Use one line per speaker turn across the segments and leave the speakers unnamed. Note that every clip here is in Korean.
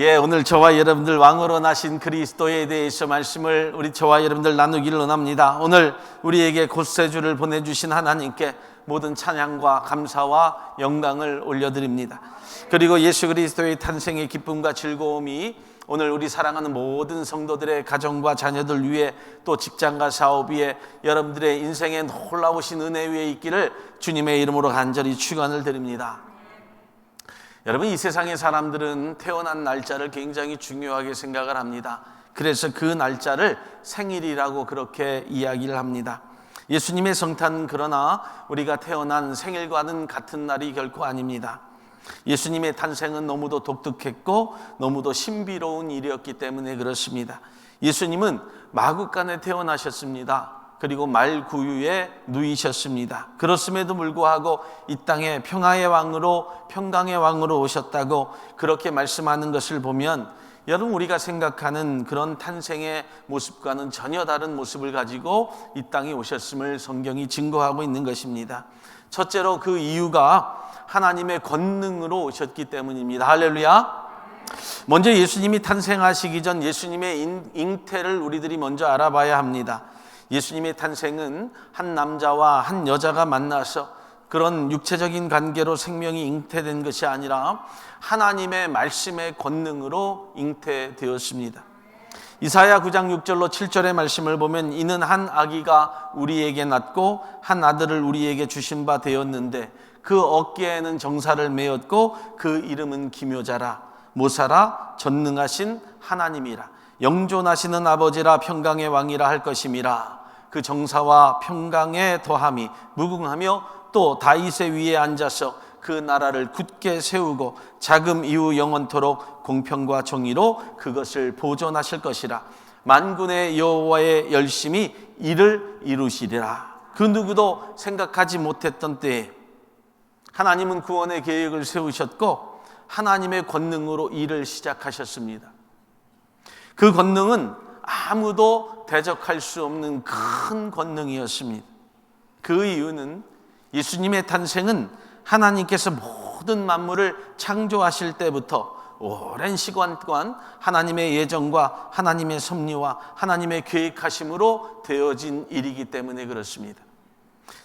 오늘 저와 여러분들 왕으로 나신 그리스도에 대해서 말씀을 우리 저와 여러분들 나누기를 원합니다. 오늘 우리에게 곧세주를 보내주신 하나님께 모든 찬양과 감사와 영광을 올려드립니다. 그리고 예수 그리스도의 탄생의 기쁨과 즐거움이 오늘 우리 사랑하는 모든 성도들의 가정과 자녀들 위해, 또 직장과 사업 위에, 여러분들의 인생에 놀라우신 은혜 위에 있기를 주님의 이름으로 간절히 축원을 드립니다. 여러분, 이 세상의 사람들은 태어난 날짜를 굉장히 중요하게 생각을 합니다. 그래서 그 날짜를 생일이라고 그렇게 이야기를 합니다. 예수님의 성탄은 그러나 우리가 태어난 생일과는 같은 날이 결코 아닙니다. 예수님의 탄생은 너무도 독특했고 너무도 신비로운 일이었기 때문에 그렇습니다. 예수님은 마구간에 태어나셨습니다. 그리고 말구유에 누이셨습니다. 그렇음에도 불구하고 이 땅에 평화의 왕으로, 평강의 왕으로 오셨다고 그렇게 말씀하는 것을 보면, 여러분, 우리가 생각하는 그런 탄생의 모습과는 전혀 다른 모습을 가지고 이 땅에 오셨음을 성경이 증거하고 있는 것입니다. 첫째로 그 이유가 하나님의 권능으로 오셨기 때문입니다. 할렐루야. 먼저 예수님이 탄생하시기 전 예수님의 잉태를 우리들이 먼저 알아봐야 합니다. 예수님의 탄생은 한 남자와 한 여자가 만나서 그런 육체적인 관계로 생명이 잉태된 것이 아니라 하나님의 말씀의 권능으로 잉태되었습니다. 이사야 9장 6절로 7절의 말씀을 보면, 이는 한 아기가 우리에게 낳고 한 아들을 우리에게 주신 바 되었는데 그 어깨에는 정사를 메었고 그 이름은 기묘자라, 모사라, 전능하신 하나님이라, 영존하시는 아버지라, 평강의 왕이라 할 것임이라. 그 정사와 평강의 더함이 무궁하며 또 다윗의 위에 앉아서 그 나라를 굳게 세우고 자금 이후 영원토록 공평과 정의로 그것을 보존하실 것이라. 만군의 여호와의 열심히 이를 이루시리라. 그 누구도 생각하지 못했던 때에 하나님은 구원의 계획을 세우셨고 하나님의 권능으로 일을 시작하셨습니다. 그 권능은 아무도 대적할 수 없는 큰 권능이었습니다. 그 이유는 예수님의 탄생은 하나님께서 모든 만물을 창조하실 때부터 오랜 시간 동안 하나님의 예정과 하나님의 섭리와 하나님의 계획하심으로 되어진 일이기 때문에 그렇습니다.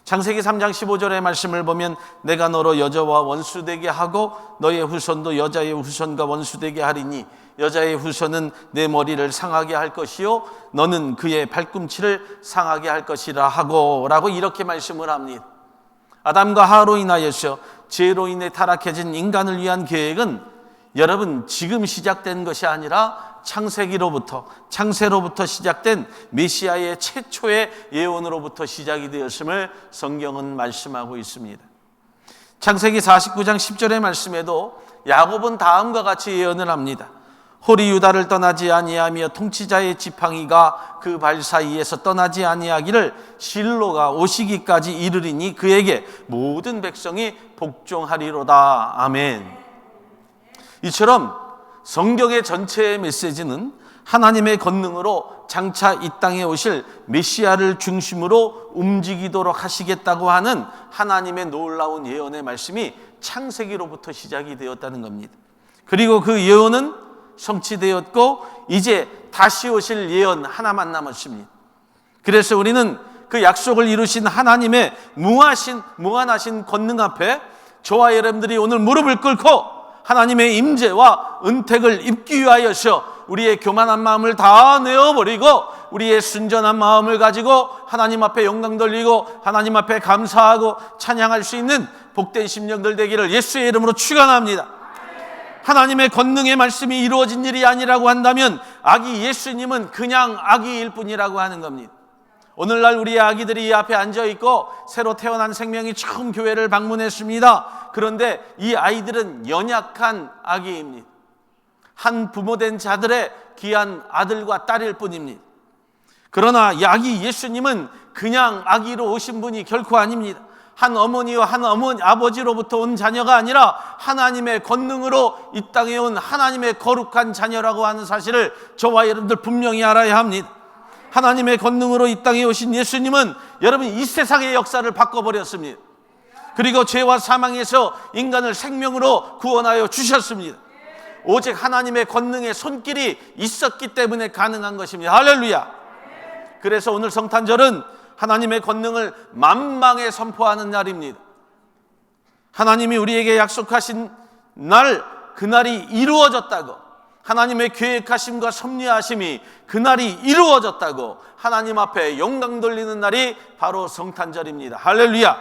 창세기 3장 15절의 말씀을 보면, 내가 너로 여자와 원수되게 하고 너의 후손도 여자의 후손과 원수되게 하리니 여자의 후손은 내 머리를 상하게 할 것이요 너는 그의 발꿈치를 상하게 할 것이라 하고 라고 이렇게 말씀을 합니다. 아담과 하와로 인하여서 죄로 인해 타락해진 인간을 위한 계획은 여러분 지금 시작된 것이 아니라 창세로부터 시작된 메시아의 최초의 예언으로부터 시작이 되었음을 성경은 말씀하고 있습니다. 창세기 49장 10절의 말씀에도 야곱은 다음과 같이 예언을 합니다. 홀이 유다를 떠나지 아니하며 통치자의 지팡이가 그 발 사이에서 떠나지 아니하기를 실로가 오시기까지 이르리니 그에게 모든 백성이 복종하리로다. 아멘. 이처럼 성경의 전체의 메시지는 하나님의 권능으로 장차 이 땅에 오실 메시아를 중심으로 움직이도록 하시겠다고 하는 하나님의 놀라운 예언의 말씀이 창세기로부터 시작이 되었다는 겁니다. 그리고 그 예언은 성취되었고 이제 다시 오실 예언 하나만 남았습니다. 그래서 우리는 그 약속을 이루신 하나님의 무한하신 권능 앞에 저와 여러분들이 오늘 무릎을 꿇고 하나님의 임재와 은택을 입기 위하여서 우리의 교만한 마음을 다 내어버리고 우리의 순전한 마음을 가지고 하나님 앞에 영광 돌리고 하나님 앞에 감사하고 찬양할 수 있는 복된 심령들 되기를 예수의 이름으로 축원합니다. 하나님의 권능의 말씀이 이루어진 일이 아니라고 한다면 아기 예수님은 그냥 아기일 뿐이라고 하는 겁니다. 오늘날 우리의 아기들이 이 앞에 앉아있고 새로 태어난 생명이 처음 교회를 방문했습니다. 그런데 이 아이들은 연약한 아기입니다. 한 부모된 자들의 귀한 아들과 딸일 뿐입니다. 그러나 이 아기 예수님은 그냥 아기로 오신 분이 결코 아닙니다. 한 어머니와 한 아버지로부터 온 자녀가 아니라 하나님의 권능으로 이 땅에 온 하나님의 거룩한 자녀라고 하는 사실을 저와 여러분들 분명히 알아야 합니다. 하나님의 권능으로 이 땅에 오신 예수님은 여러분 이 세상의 역사를 바꿔버렸습니다. 그리고 죄와 사망에서 인간을 생명으로 구원하여 주셨습니다. 오직 하나님의 권능의 손길이 있었기 때문에 가능한 것입니다. 할렐루야. 그래서 오늘 성탄절은 하나님의 권능을 만방에 선포하는 날입니다. 하나님이 우리에게 약속하신 날, 그날이 이루어졌다고, 하나님의 계획하심과 섭리하심이 그날이 이루어졌다고 하나님 앞에 영광 돌리는 날이 바로 성탄절입니다. 할렐루야.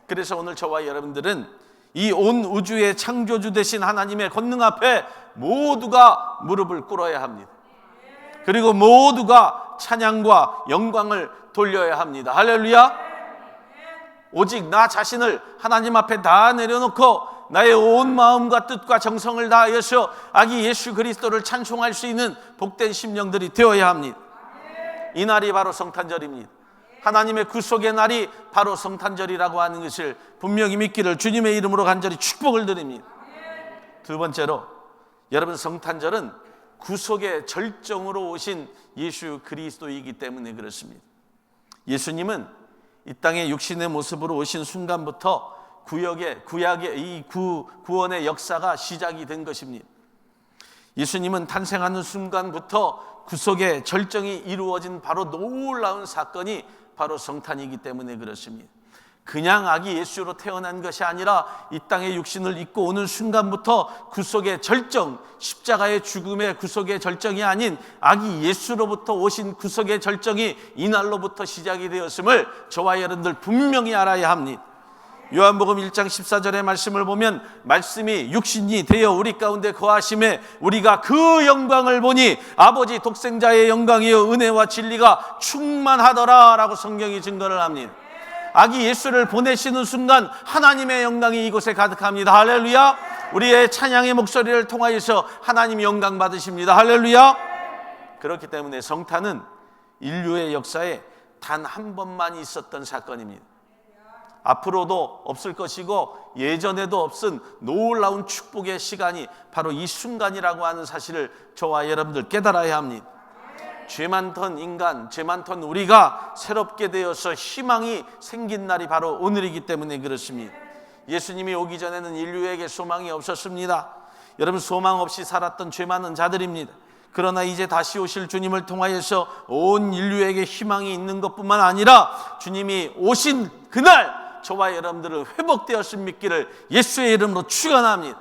그래서 오늘 저와 여러분들은 이 온 우주의 창조주 되신 하나님의 권능 앞에 모두가 무릎을 꿇어야 합니다. 그리고 모두가 찬양과 영광을 돌려야 합니다. 할렐루야. 오직 나 자신을 하나님 앞에 다 내려놓고 나의 온 마음과 뜻과 정성을 다하여서 아기 예수 그리스도를 찬송할 수 있는 복된 심령들이 되어야 합니다. 이 날이 바로 성탄절입니다. 하나님의 구속의 날이 바로 성탄절이라고 하는 것을 분명히 믿기를 주님의 이름으로 간절히 축복을 드립니다. 두 번째로, 여러분, 성탄절은 구속의 절정으로 오신 예수 그리스도이기 때문에 그렇습니다. 예수님은 이 땅에 육신의 모습으로 오신 순간부터 구약의 이 구원의 역사가 시작이 된 것입니다. 예수님은 탄생하는 순간부터 구속의 절정이 이루어진 바로 놀라운 사건이 바로 성탄이기 때문에 그렇습니다. 그냥 아기 예수로 태어난 것이 아니라 이 땅에 육신을 입고 오는 순간부터 구속의 절정, 십자가의 죽음의 구속의 절정이 아닌 아기 예수로부터 오신 구속의 절정이 이날로부터 시작이 되었음을 저와 여러분들 분명히 알아야 합니다. 요한복음 1장 14절의 말씀을 보면 말씀이 육신이 되어 우리 가운데 거하심에 우리가 그 영광을 보니 아버지 독생자의 영광이요 은혜와 진리가 충만하더라 라고 성경이 증거를 합니다. 아기 예수를 보내시는 순간 하나님의 영광이 이곳에 가득합니다. 할렐루야. 우리의 찬양의 목소리를 통하여서 하나님이 영광 받으십니다. 할렐루야. 그렇기 때문에 성탄은 인류의 역사에 단 한 번만 있었던 사건입니다. 앞으로도 없을 것이고 예전에도 없은 놀라운 축복의 시간이 바로 이 순간이라고 하는 사실을 저와 여러분들 깨달아야 합니다. 죄 많던 인간, 죄 많던 우리가 새롭게 되어서 희망이 생긴 날이 바로 오늘이기 때문에 그렇습니다. 예수님이 오기 전에는 인류에게 소망이 없었습니다. 여러분, 소망 없이 살았던 죄 많은 자들입니다. 그러나 이제 다시 오실 주님을 통하여서 온 인류에게 희망이 있는 것뿐만 아니라 주님이 오신 그날 저와 여러분들은 회복되었을 믿기를 예수의 이름으로 축원합니다.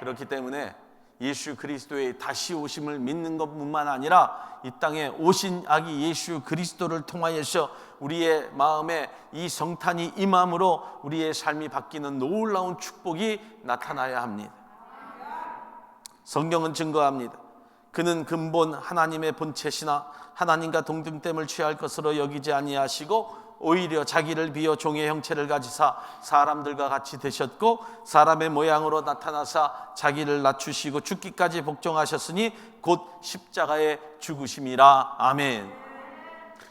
그렇기 때문에 예수 그리스도의 다시 오심을 믿는 것뿐만 아니라 이 땅에 오신 아기 예수 그리스도를 통하여서 우리의 마음에 이 성탄이 임함으로 우리의 삶이 바뀌는 놀라운 축복이 나타나야 합니다. 성경은 증거합니다. 그는 근본 하나님의 본체시나 하나님과 동등됨을 취할 것으로 여기지 아니하시고 오히려 자기를 비어 종의 형체를 가지사 사람들과 같이 되셨고 사람의 모양으로 나타나사 자기를 낮추시고 죽기까지 복종하셨으니 곧 십자가에 죽으심이라. 아멘.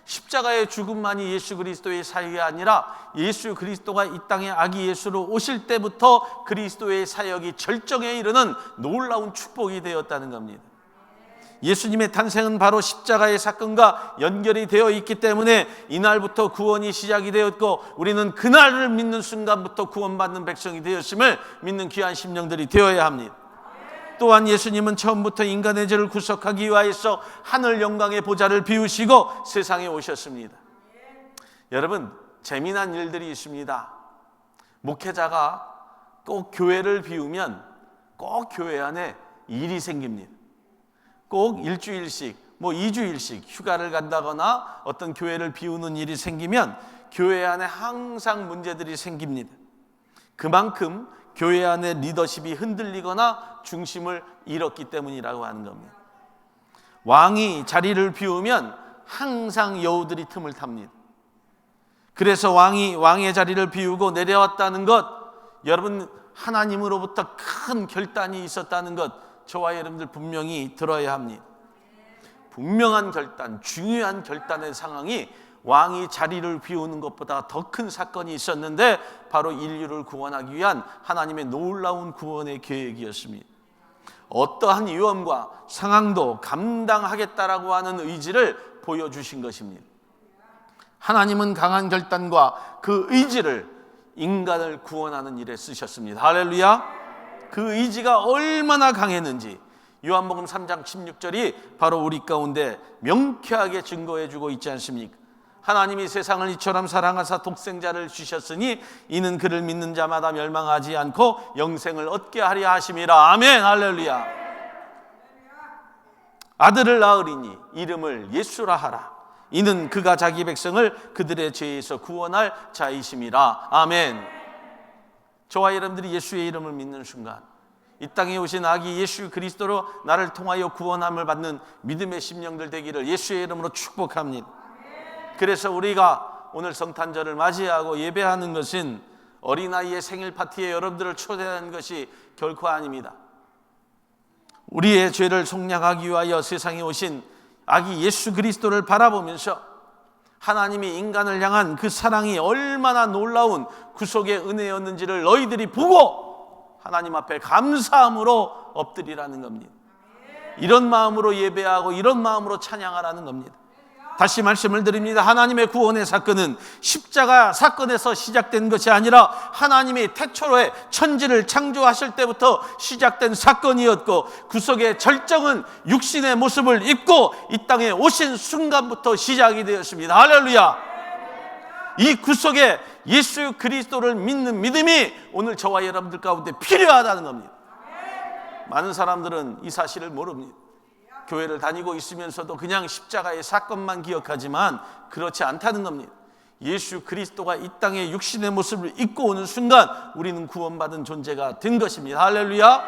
십자가의 죽음만이 예수 그리스도의 사역이 아니라 예수 그리스도가 이 땅에 아기 예수로 오실 때부터 그리스도의 사역이 절정에 이르는 놀라운 축복이 되었다는 겁니다. 예수님의 탄생은 바로 십자가의 사건과 연결이 되어 있기 때문에 이날부터 구원이 시작이 되었고 우리는 그날을 믿는 순간부터 구원받는 백성이 되었음을 믿는 귀한 심령들이 되어야 합니다. 또한 예수님은 처음부터 인간의 죄를 구속하기 위하여서 하늘 영광의 보좌를 비우시고 세상에 오셨습니다. 여러분, 재미난 일들이 있습니다. 목회자가 꼭 교회를 비우면 꼭 교회 안에 일이 생깁니다. 꼭 일주일씩, 2주일씩 휴가를 간다거나 어떤 교회를 비우는 일이 생기면 교회 안에 항상 문제들이 생깁니다. 그만큼 교회 안에 리더십이 흔들리거나 중심을 잃었기 때문이라고 하는 겁니다. 왕이 자리를 비우면 항상 여우들이 틈을 탑니다. 그래서 왕의 자리를 비우고 내려왔다는 것, 여러분, 하나님으로부터 큰 결단이 있었다는 것 저와 여러분들 분명히 들어야 합니다. 분명한 결단, 중요한 결단의 상황이 왕이 자리를 비우는 것보다 더 큰 사건이 있었는데 바로 인류를 구원하기 위한 하나님의 놀라운 구원의 계획이었습니다. 어떠한 위험과 상황도 감당하겠다라고 하는 의지를 보여주신 것입니다. 하나님은 강한 결단과 그 의지를 인간을 구원하는 일에 쓰셨습니다. 할렐루야. 그 의지가 얼마나 강했는지 요한복음 3장 16절이 바로 우리 가운데 명쾌하게 증거해주고 있지 않습니까? 하나님이 세상을 이처럼 사랑하사 독생자를 주셨으니 이는 그를 믿는 자마다 멸망하지 않고 영생을 얻게 하려 하심이라. 아멘. 할렐루야. 아들을 낳으리니 이름을 예수라 하라. 이는 그가 자기 백성을 그들의 죄에서 구원할 자이심이라. 아멘. 저와 여러분들이 예수의 이름을 믿는 순간 이 땅에 오신 아기 예수 그리스도로 나를 통하여 구원함을 받는 믿음의 심령들 되기를 예수의 이름으로 축복합니다. 그래서 우리가 오늘 성탄절을 맞이하고 예배하는 것은 어린아이의 생일 파티에 여러분들을 초대하는 것이 결코 아닙니다. 우리의 죄를 속량하기 위하여 세상에 오신 아기 예수 그리스도를 바라보면서 하나님이 인간을 향한 그 사랑이 얼마나 놀라운 구속의 은혜였는지를 너희들이 보고 하나님 앞에 감사함으로 엎드리라는 겁니다. 이런 마음으로 예배하고 이런 마음으로 찬양하라는 겁니다. 다시 말씀을 드립니다. 하나님의 구원의 사건은 십자가 사건에서 시작된 것이 아니라 하나님이 태초에 천지를 창조하실 때부터 시작된 사건이었고 구속의 절정은 육신의 모습을 입고 이 땅에 오신 순간부터 시작이 되었습니다. 할렐루야. 이 구속의 예수 그리스도를 믿는 믿음이 오늘 저와 여러분들 가운데 필요하다는 겁니다. 많은 사람들은 이 사실을 모릅니다. 교회를 다니고 있으면서도 그냥 십자가의 사건만 기억하지만 그렇지 않다는 겁니다. 예수 그리스도가 이 땅에 육신의 모습을 입고 오는 순간 우리는 구원받은 존재가 된 것입니다. 할렐루야.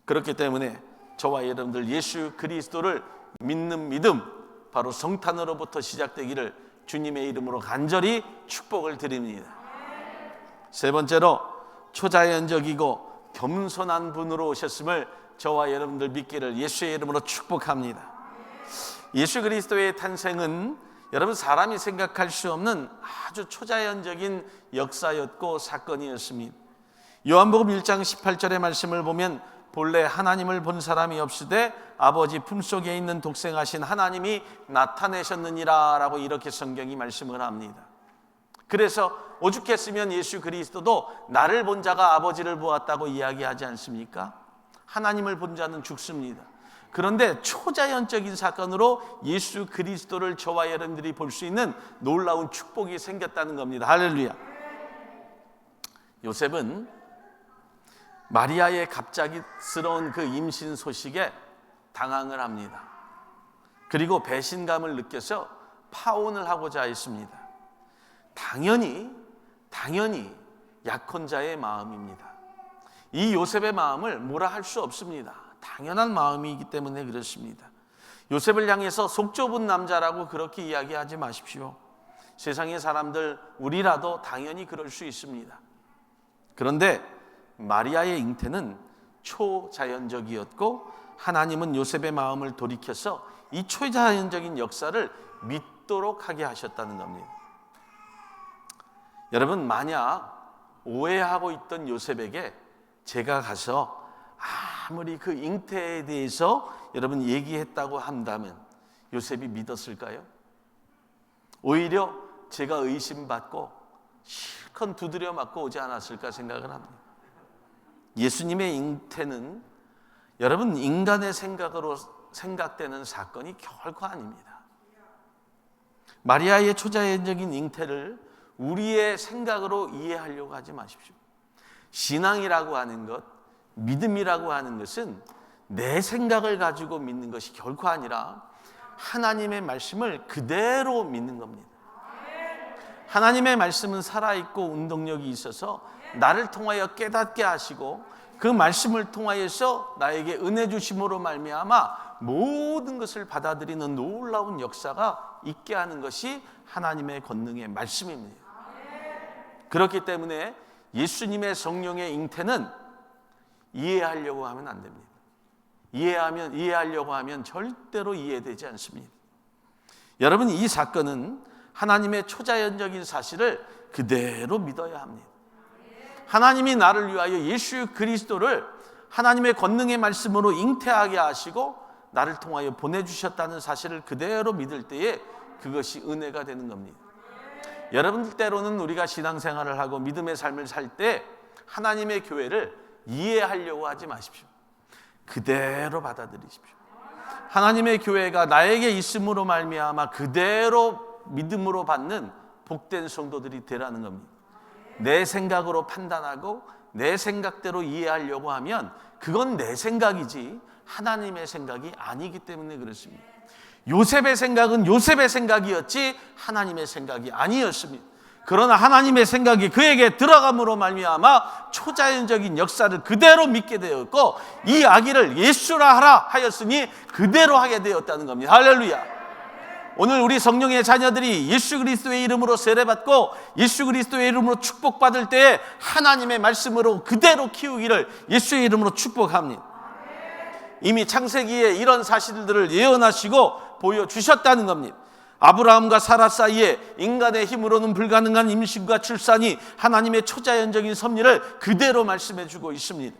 그렇기 때문에 저와 여러분들 예수 그리스도를 믿는 믿음, 바로 성탄으로부터 시작되기를 주님의 이름으로 간절히 축복을 드립니다. 세 번째로 초자연적이고 겸손한 분으로 오셨음을 저와 여러분들 믿기를 예수의 이름으로 축복합니다. 예수 그리스도의 탄생은 여러분 사람이 생각할 수 없는 아주 초자연적인 역사였고 사건이었습니다. 요한복음 1장 18절의 말씀을 보면 본래 하나님을 본 사람이 없으되 아버지 품속에 있는 독생하신 하나님이 나타내셨느니라 라고 이렇게 성경이 말씀을 합니다. 그래서 오죽했으면 예수 그리스도도 나를 본 자가 아버지를 보았다고 이야기하지 않습니까? 하나님을 본 자는 죽습니다. 그런데 초자연적인 사건으로 예수 그리스도를 저와 여러분들이 볼 수 있는 놀라운 축복이 생겼다는 겁니다. 할렐루야. 요셉은 마리아의 갑작스러운 그 임신 소식에 당황을 합니다. 그리고 배신감을 느껴서 파혼을 하고자 했습니다. 당연히 약혼자의 마음입니다. 이 요셉의 마음을 뭐라 할 수 없습니다. 당연한 마음이기 때문에 그렇습니다. 요셉을 향해서 속 좁은 남자라고 그렇게 이야기하지 마십시오. 세상의 사람들 우리라도 당연히 그럴 수 있습니다. 그런데 마리아의 잉태는 초자연적이었고 하나님은 요셉의 마음을 돌이켜서 이 초자연적인 역사를 믿도록 하게 하셨다는 겁니다. 여러분, 만약 오해하고 있던 요셉에게 제가 가서 아무리 그 잉태에 대해서 여러분 얘기했다고 한다면 요셉이 믿었을까요? 오히려 제가 의심받고 실컷 두드려 맞고 오지 않았을까 생각을 합니다. 예수님의 잉태는 여러분 인간의 생각으로 생각되는 사건이 결코 아닙니다. 마리아의 초자연적인 잉태를 우리의 생각으로 이해하려고 하지 마십시오. 신앙이라고 하는 것, 믿음이라고 하는 것은 내 생각을 가지고 믿는 것이 결코 아니라 하나님의 말씀을 그대로 믿는 겁니다. 하나님의 말씀은 살아있고 운동력이 있어서 나를 통하여 깨닫게 하시고 그 말씀을 통하여서 나에게 은혜 주심으로 말미암아 모든 것을 받아들이는 놀라운 역사가 있게 하는 것이 하나님의 권능의 말씀입니다. 그렇기 때문에 예수님의 성령의 잉태는 이해하려고 하면 안 됩니다. 이해하려고 하면 절대로 이해되지 않습니다. 여러분, 이 사건은 하나님의 초자연적인 사실을 그대로 믿어야 합니다. 하나님이 나를 위하여 예수 그리스도를 하나님의 권능의 말씀으로 잉태하게 하시고 나를 통하여 보내주셨다는 사실을 그대로 믿을 때에 그것이 은혜가 되는 겁니다. 여러분들 때로는 우리가 신앙생활을 하고 믿음의 삶을 살 때 하나님의 교회를 이해하려고 하지 마십시오. 그대로 받아들이십시오. 하나님의 교회가 나에게 있음으로 말미암아 그대로 믿음으로 받는 복된 성도들이 되라는 겁니다. 내 생각으로 판단하고 내 생각대로 이해하려고 하면 그건 내 생각이지 하나님의 생각이 아니기 때문에 그렇습니다. 요셉의 생각은 요셉의 생각이었지 하나님의 생각이 아니었습니다. 그러나 하나님의 생각이 그에게 들어감으로 말미암아 초자연적인 역사를 그대로 믿게 되었고 이 아기를 예수라 하라 하였으니 그대로 하게 되었다는 겁니다. 할렐루야. 오늘 우리 성령의 자녀들이 예수 그리스도의 이름으로 세례받고 예수 그리스도의 이름으로 축복받을 때에 하나님의 말씀으로 그대로 키우기를 예수의 이름으로 축복합니다. 이미 창세기에 이런 사실들을 예언하시고 보여주셨다는 겁니다. 아브라함과 사라 사이에 인간의 힘으로는 불가능한 임신과 출산이 하나님의 초자연적인 섭리를 그대로 말씀해 주고 있습니다.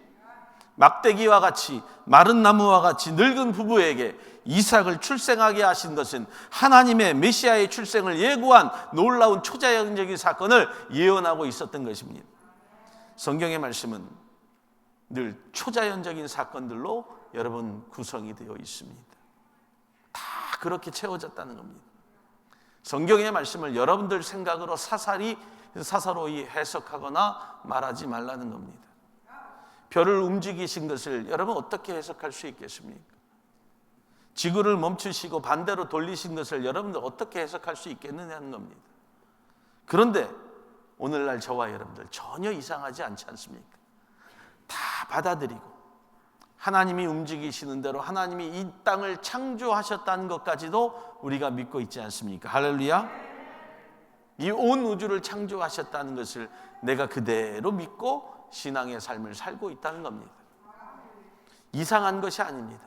막대기와 같이 마른 나무와 같이 늙은 부부에게 이삭을 출생하게 하신 것은 하나님의 메시아의 출생을 예고한 놀라운 초자연적인 사건을 예언하고 있었던 것입니다. 성경의 말씀은 늘 초자연적인 사건들로 여러분 구성이 되어 있습니다. 다 그렇게 채워졌다는 겁니다. 성경의 말씀을 여러분들 생각으로 사사로이 해석하거나 말하지 말라는 겁니다. 별을 움직이신 것을 여러분 어떻게 해석할 수 있겠습니까? 지구를 멈추시고 반대로 돌리신 것을 여러분들 어떻게 해석할 수 있겠느냐는 겁니다. 그런데 오늘날 저와 여러분들 전혀 이상하지 않지 않습니까? 다 받아들이고 하나님이 움직이시는 대로 하나님이 이 땅을 창조하셨다는 것까지도 우리가 믿고 있지 않습니까? 할렐루야. 이 온 우주를 창조하셨다는 것을 내가 그대로 믿고 신앙의 삶을 살고 있다는 겁니다. 이상한 것이 아닙니다.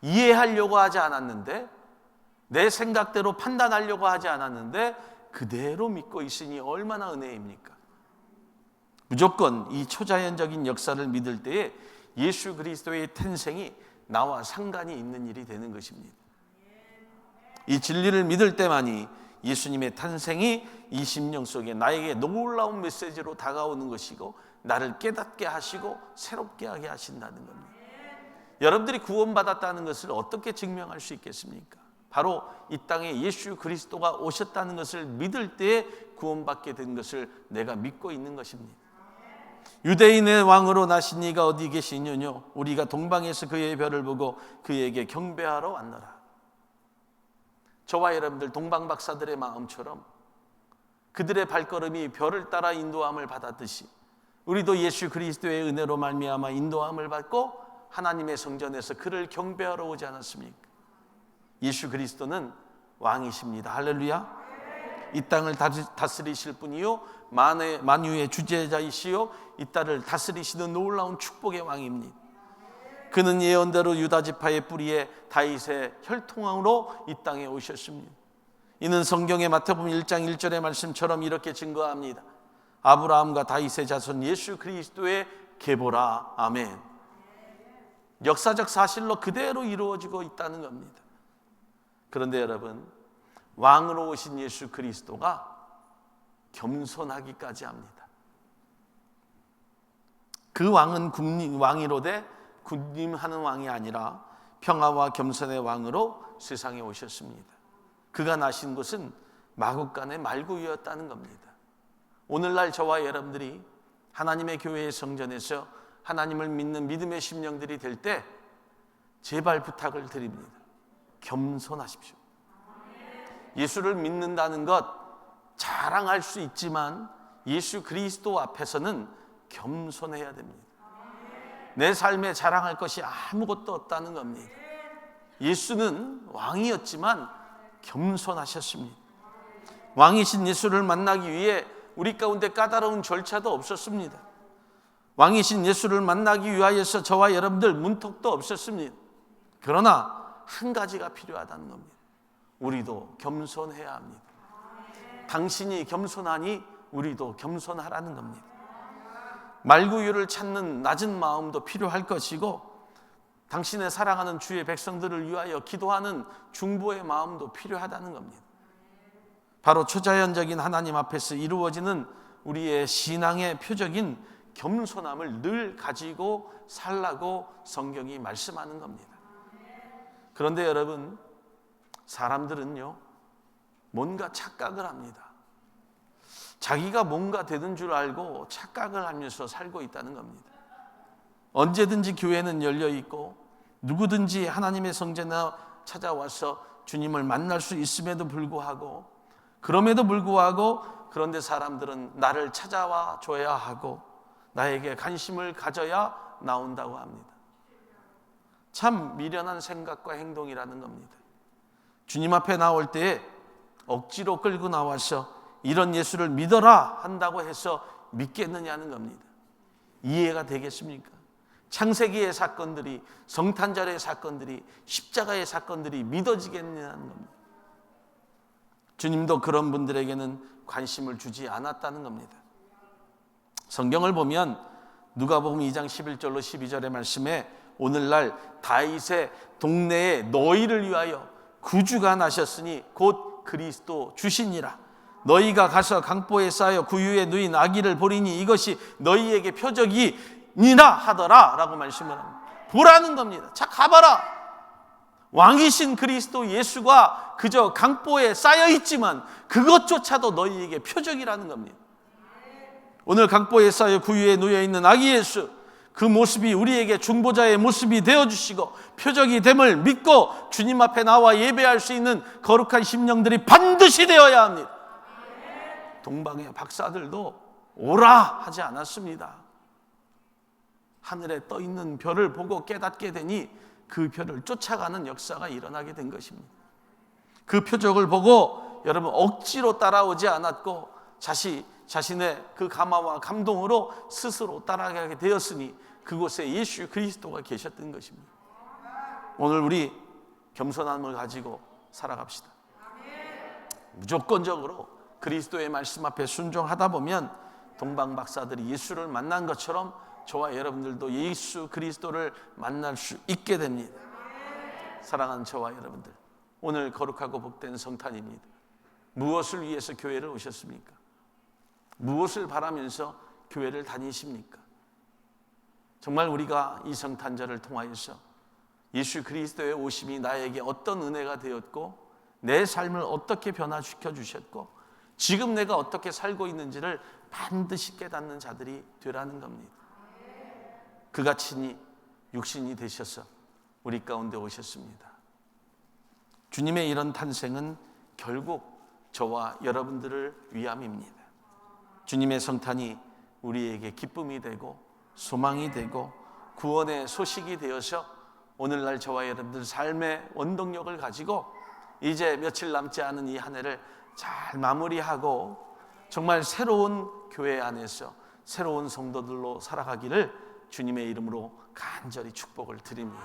이해하려고 하지 않았는데 내 생각대로 판단하려고 하지 않았는데 그대로 믿고 있으니 얼마나 은혜입니까? 무조건 이 초자연적인 역사를 믿을 때에 예수 그리스도의 탄생이 나와 상관이 있는 일이 되는 것입니다. 이 진리를 믿을 때만이 예수님의 탄생이 이 심령 속에 나에게 놀라운 메시지로 다가오는 것이고 나를 깨닫게 하시고 새롭게 하게 하신다는 겁니다. 여러분들이 구원받았다는 것을 어떻게 증명할 수 있겠습니까? 바로 이 땅에 예수 그리스도가 오셨다는 것을 믿을 때에 구원받게 된 것을 내가 믿고 있는 것입니다. 유대인의 왕으로 나신 이가 어디 계시느뇨? 우리가 동방에서 그의 별을 보고 그에게 경배하러 왔노라. 저와 여러분들 동방 박사들의 마음처럼 그들의 발걸음이 별을 따라 인도함을 받았듯이 우리도 예수 그리스도의 은혜로 말미암아 인도함을 받고 하나님의 성전에서 그를 경배하러 오지 않았습니까? 예수 그리스도는 왕이십니다. 할렐루야. 이 땅을 다스리실 분이요 만유의 주재자이시요 이 땅을 다스리시는 놀라운 축복의 왕입니다. 그는 예언대로 유다 지파의 뿌리에 다윗의 혈통왕으로 이 땅에 오셨습니다. 이는 성경의 마태복음 1장 1절의 말씀처럼 이렇게 증거합니다. 아브라함과 다윗의 자손 예수 그리스도의 계보라. 아멘. 역사적 사실로 그대로 이루어지고 있다는 겁니다. 그런데 여러분, 왕으로 오신 예수 그리스도가 겸손하기까지 합니다. 그 왕은 왕이로되 군림하는 왕이 아니라 평화와 겸손의 왕으로 세상에 오셨습니다. 그가 나신 곳은 마국간의 말구유였다는 겁니다. 오늘날 저와 여러분들이 하나님의 교회의 성전에서 하나님을 믿는 믿음의 심령들이 될 때 제발 부탁을 드립니다. 겸손하십시오. 예수를 믿는다는 것 자랑할 수 있지만 예수 그리스도 앞에서는 겸손해야 됩니다. 내 삶에 자랑할 것이 아무것도 없다는 겁니다. 예수는 왕이었지만 겸손하셨습니다. 왕이신 예수를 만나기 위해 우리 가운데 까다로운 절차도 없었습니다. 왕이신 예수를 만나기 위하여서 저와 여러분들 문턱도 없었습니다. 그러나 한 가지가 필요하다는 겁니다. 우리도 겸손해야 합니다. 당신이 겸손하니 우리도 겸손하라는 겁니다. 말구유를 찾는 낮은 마음도 필요할 것이고 당신의 사랑하는 주의 백성들을 위하여 기도하는 중보의 마음도 필요하다는 겁니다. 바로 초자연적인 하나님 앞에서 이루어지는 우리의 신앙의 표적인 겸손함을 늘 가지고 살라고 성경이 말씀하는 겁니다. 그런데 여러분, 사람들은요 뭔가 착각을 합니다. 자기가 뭔가 되는 줄 알고 착각을 하면서 살고 있다는 겁니다. 언제든지 교회는 열려 있고 누구든지 하나님의 성전에 찾아와서 주님을 만날 수 있음에도 불구하고, 그런데 사람들은 나를 찾아와 줘야 하고 나에게 관심을 가져야 나온다고 합니다. 참 미련한 생각과 행동이라는 겁니다. 주님 앞에 나올 때에 억지로 끌고 나와서 이런 예수를 믿어라 한다고 해서 믿겠느냐는 겁니다. 이해가 되겠습니까? 창세기의 사건들이, 성탄절의 사건들이, 십자가의 사건들이 믿어지겠느냐는 겁니다. 주님도 그런 분들에게는 관심을 주지 않았다는 겁니다. 성경을 보면 누가복음 2장 11절로 12절의 말씀에 오늘날 다윗의 동네에 너희를 위하여 구주가 나셨으니 곧 그리스도 주시니라. 너희가 가서 강보에 쌓여 구유에 누인 아기를 보리니 이것이 너희에게 표적이니라 하더라 라고 말씀을 합니다. 보라는 겁니다. 자, 가봐라. 왕이신 그리스도 예수가 그저 강보에 쌓여 있지만 그것조차도 너희에게 표적이라는 겁니다. 오늘 강보에 쌓여 구유에 누여 있는 아기 예수, 그 모습이 우리에게 중보자의 모습이 되어주시고 표적이 됨을 믿고 주님 앞에 나와 예배할 수 있는 거룩한 심령들이 반드시 되어야 합니다. 동방의 박사들도 오라 하지 않았습니다. 하늘에 떠 있는 별을 보고 깨닫게 되니 그 별을 쫓아가는 역사가 일어나게 된 것입니다. 그 표적을 보고 여러분 억지로 따라오지 않았고 자신의 그 감화와 감동으로 스스로 따라가게 되었으니 그곳에 예수 그리스도가 계셨던 것입니다. 오늘 우리 겸손함을 가지고 살아갑시다. 무조건적으로 그리스도의 말씀 앞에 순종하다 보면 동방 박사들이 예수를 만난 것처럼 저와 여러분들도 예수 그리스도를 만날 수 있게 됩니다. 사랑하는 저와 여러분들, 오늘 거룩하고 복된 성탄입니다. 무엇을 위해서 교회를 오셨습니까? 무엇을 바라면서 교회를 다니십니까? 정말 우리가 이 성탄절을 통하여서 예수 그리스도의 오심이 나에게 어떤 은혜가 되었고 내 삶을 어떻게 변화시켜 주셨고 지금 내가 어떻게 살고 있는지를 반드시 깨닫는 자들이 되라는 겁니다. 그같이 육신이 되셔서 우리 가운데 오셨습니다. 주님의 이런 탄생은 결국 저와 여러분들을 위함입니다. 주님의 성탄이 우리에게 기쁨이 되고 소망이 되고 구원의 소식이 되어서 오늘날 저와 여러분들 삶의 원동력을 가지고 이제 며칠 남지 않은 이 한 해를 잘 마무리하고 정말 새로운 교회 안에서 새로운 성도들로 살아가기를 주님의 이름으로 간절히 축복을 드립니다.